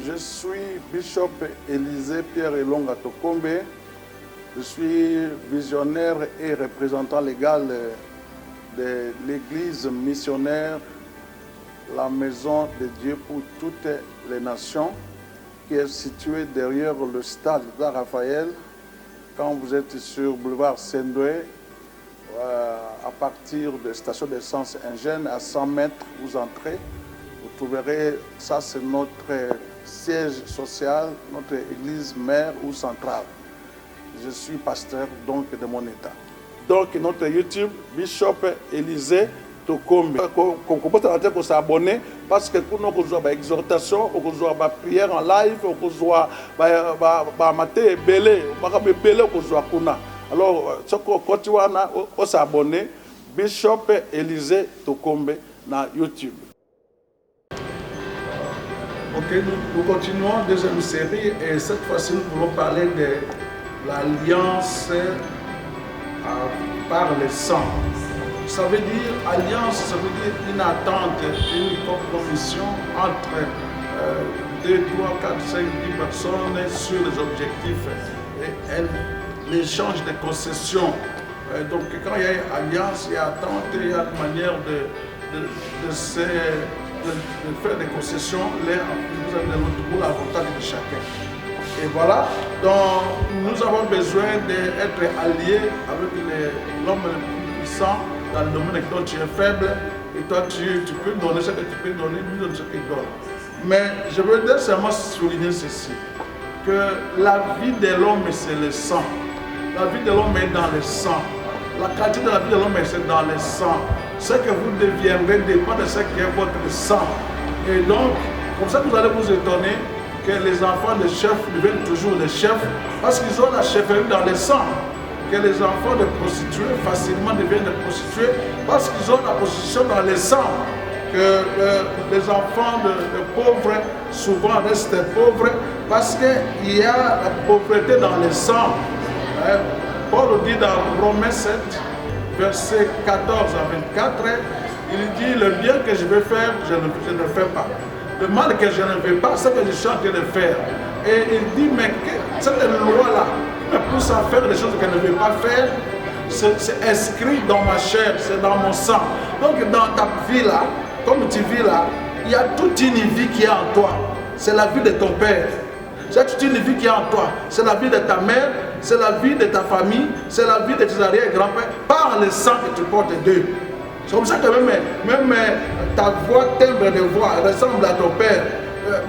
Je suis Bishop Élisée Pierre Elonga Tokombe. Je suis visionnaire et représentant légal de l'église missionnaire, la maison de Dieu pour toutes les nations, qui est située derrière le stade Raphaël. Quand vous êtes sur boulevard Sendoué, à partir de la station d'essence Ingène, à 100 mètres, vous entrez. Vous trouverez, ça c'est notre siège social, notre église mère ou centrale. Je suis pasteur donc de mon état. Donc notre YouTube, Bishop Élisée Tokombe. Qu'on peut s'abonner parce que pour nous, on a des exhortations, on a des prières en live, on a des belé, alors, si on continue à s'abonner, Bishop Élisée Tokombe na YouTube. Ok, nous continuons deuxième série et cette fois-ci nous voulons parler de l'alliance par le sang. Ça veut dire alliance, ça veut dire une attente, une compromission entre 2, 3, 4, 5, 10 personnes sur les objectifs et l'échange de concessions. Donc quand il y a alliance, il y a attente, il y a une manière de faire des concessions, vous avez pour l'avantage de chacun. Et voilà, donc nous avons besoin d'être alliés avec l'homme le plus puissant dans le domaine dont tu es faible, et toi tu peux donner ce que tu peux donner, lui donne ce qu'il donne. Mais je veux seulement souligner ceci, que la vie de l'homme c'est le sang. La vie de l'homme est dans le sang. La qualité de la vie de l'homme c'est dans le sang. Ce que vous deviendrez dépend de ce qui est votre sang. Et donc, comme ça vous allez vous étonner que les enfants de chefs deviennent toujours des chefs parce qu'ils ont la chefferie dans le sang. Que les enfants de prostituées facilement deviennent des prostituées parce qu'ils ont la position dans le sang. Que les enfants de pauvres souvent restent pauvres parce qu'il y a la pauvreté dans le sang. Paul dit dans Romains 7, versets 14 à 24, il dit le bien que je veux faire, je ne fais pas. Le mal que je ne veux pas, c'est que je suis en train de faire. Et il dit, mais cette loi-là me pousse à faire des choses que je ne veux pas faire. C'est inscrit dans ma chair, c'est dans mon sang. Donc dans ta vie là, comme tu vis là, il y a toute une vie qui est en toi. C'est la vie de ton père. C'est toute une vie qui est en toi. C'est la vie de ta mère, c'est la vie de ta famille, c'est la vie de tes arrière-grands-pères, par le sang que tu portes d'eux. C'est comme ça que même ta voix, timbre de voix ressemble à ton père.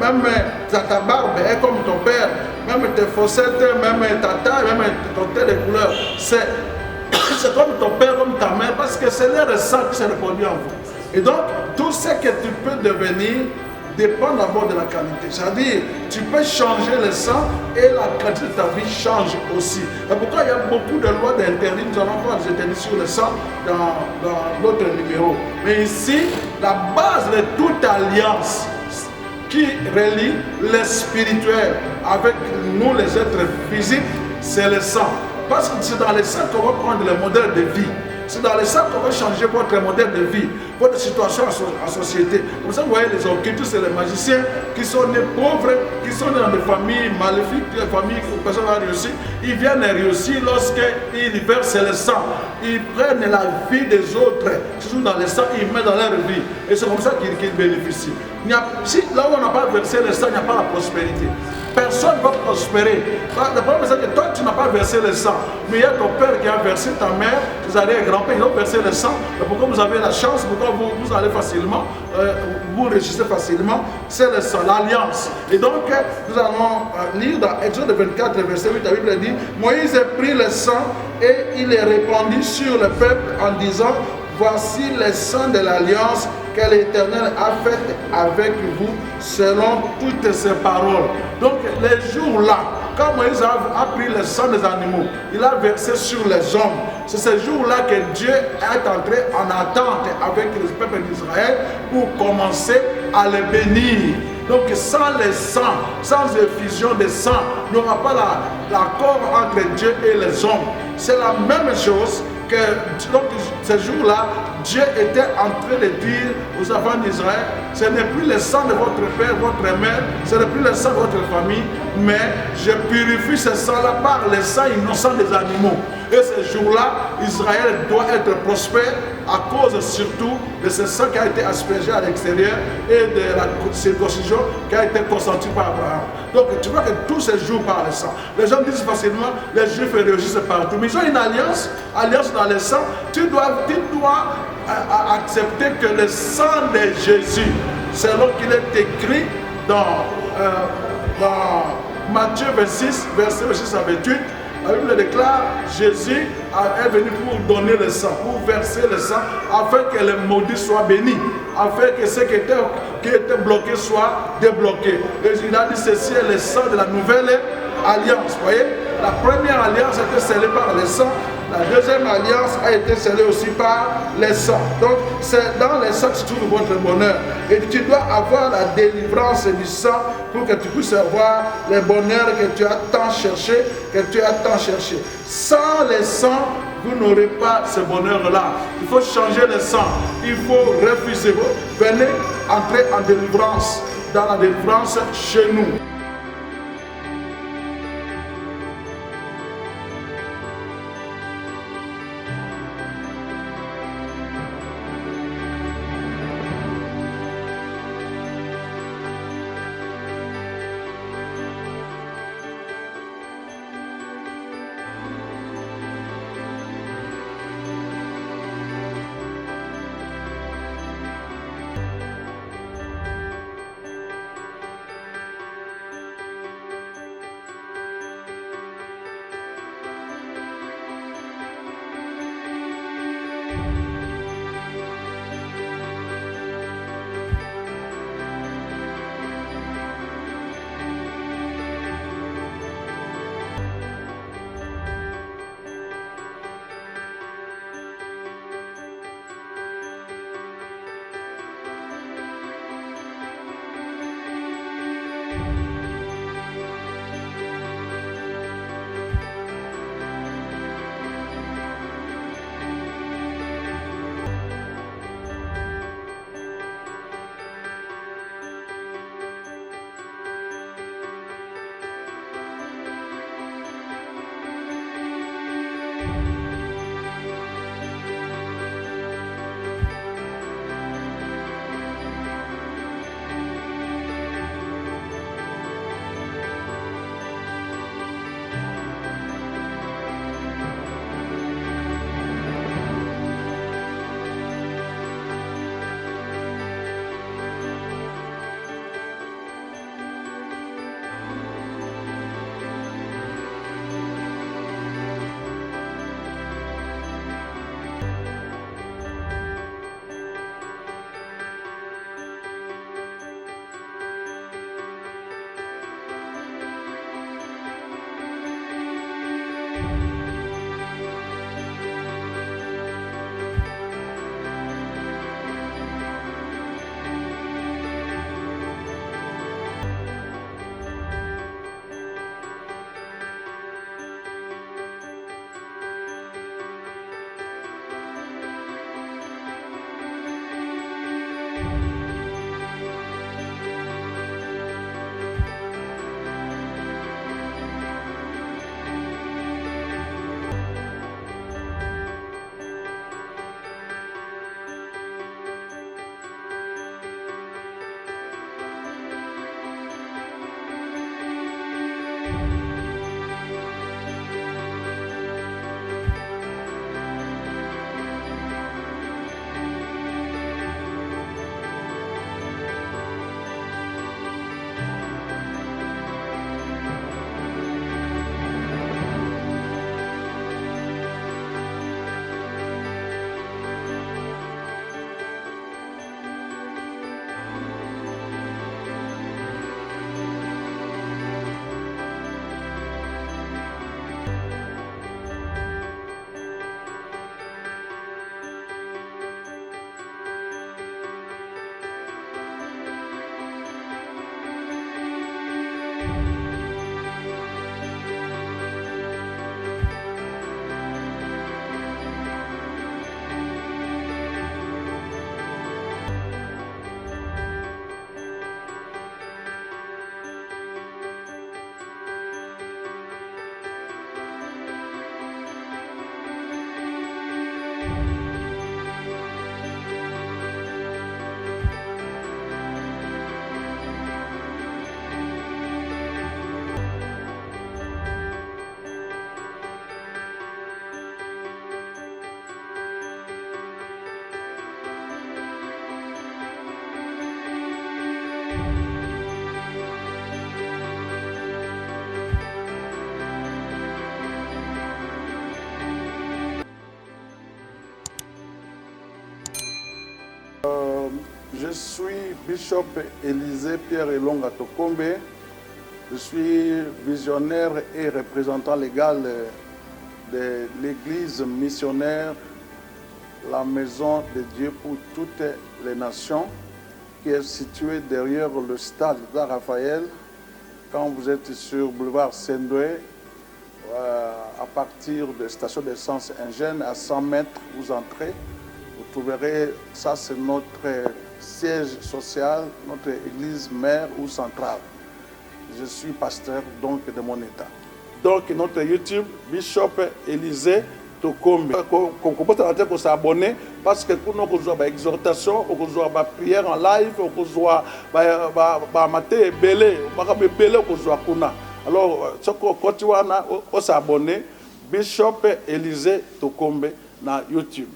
Même ta barbe est comme ton père. Même tes fossettes, même ta taille, même ton teint de couleur. C'est comme ton père, comme ta mère, parce que c'est le sang qui s'est répandu en vous. Et donc, tout ce que tu peux devenir dépend d'abord de la qualité. C'est-à-dire, tu peux changer le sang et la qualité de ta vie change aussi. C'est pourquoi il y a beaucoup de lois d'interdit. Nous allons voir des interdits sur le sang dans d'autres numéros. Mais ici, la base de toute alliance qui relie le spirituel avec nous les êtres physiques, c'est le sang. Parce que c'est dans le sang qu'on va prendre le modèle de vie. C'est dans le sang qu'on va changer votre modèle de vie, votre situation en société. Comme ça, vous voyez les occultes, c'est les magiciens qui sont nés pauvres, qui sont nés dans des familles maléfiques, des familles où personne n'a réussi. Ils viennent réussir lorsqu'ils versent le sang. Ils prennent la vie des autres, qui sont dans le sang, ils mettent dans leur vie. Et c'est comme ça qu'ils bénéficient. Si là où on n'a pas versé le sang, il n'y a pas la prospérité. Personne ne va prospérer. Le problème c'est que toi tu n'as pas versé le sang. Mais il y a ton père qui a versé, ta mère, tes arrière-grands-pères, ils ont versé le sang. Et pourquoi vous avez la chance, pourquoi vous allez facilement, vous réussissez facilement, c'est le sang, l'alliance. Et donc nous allons lire dans Exode 24, verset 8, la Bible dit, Moïse a pris le sang et il est répandu sur le peuple en disant, voici le sang de l'alliance que l'Éternel a fait avec vous selon toutes ses paroles. Donc les jours-là, quand Moïse a pris le sang des animaux, il a versé sur les hommes. C'est ce jour-là que Dieu est entré en attente avec le peuple d'Israël pour commencer à les bénir. Donc sans le sang, sans effusion de sang, il n'y aura pas l'accord entre Dieu et les hommes. C'est la même chose que donc, ce jour-là, Dieu était en train de dire aux enfants d'Israël, ce n'est plus le sang de votre père, votre mère, ce n'est plus le sang de votre famille, mais je purifie ce sang-là par le sang innocent des animaux. Et ce jour-là, Israël doit être prospère à cause surtout de ce sang qui a été aspergé à l'extérieur et de la circoncision qui a été consentie par Abraham. Donc tu vois que tous ces jours par le sang. Les gens disent facilement, les Juifs réagissent partout. Mais ils ont une alliance dans le sang. Tu dois accepter que le sang de Jésus, selon qu'il est écrit dans Matthieu 26, verset 26 à 28, la Bible déclare, Jésus est venu pour donner le sang, pour verser le sang, afin que les maudits soient bénis, afin que ceux qui étaient bloqués soient débloqués. Et il a dit, ceci est le sang de la nouvelle alliance. Vous voyez, la première alliance a été scellée par le sang, la deuxième alliance a été scellée aussi par le sang. Donc, c'est dans le sang que se trouve votre bonheur. Et tu dois avoir la délivrance du sang pour que tu puisses avoir le bonheur que tu as tant cherché, Sans le sang, vous n'aurez pas ce bonheur-là. Il faut changer le sang. Il faut refuser. Venez entrer en délivrance, dans la délivrance chez nous. Je suis Bishop Élisée Pierre Elonga Tokombe. Je suis visionnaire et représentant légal de l'église missionnaire, la Maison de Dieu pour toutes les nations, qui est située derrière le stade de Raphaël. Quand vous êtes sur boulevard Sendoué, à partir de station d'essence Ingène, à 100 mètres, vous entrez. Vous trouverez, ça c'est notre siège social, notre église mère ou centrale. Je suis pasteur donc de mon état. Donc notre YouTube, Bishop Élisée Tokombe. Qu'on commence à s'abonner parce que pour nous, on a une exhortation, on a une prière en live, on a un maté belé, on a un belé, on a. Alors, si on continue à s'abonner, Bishop Élisée Tokombe na YouTube.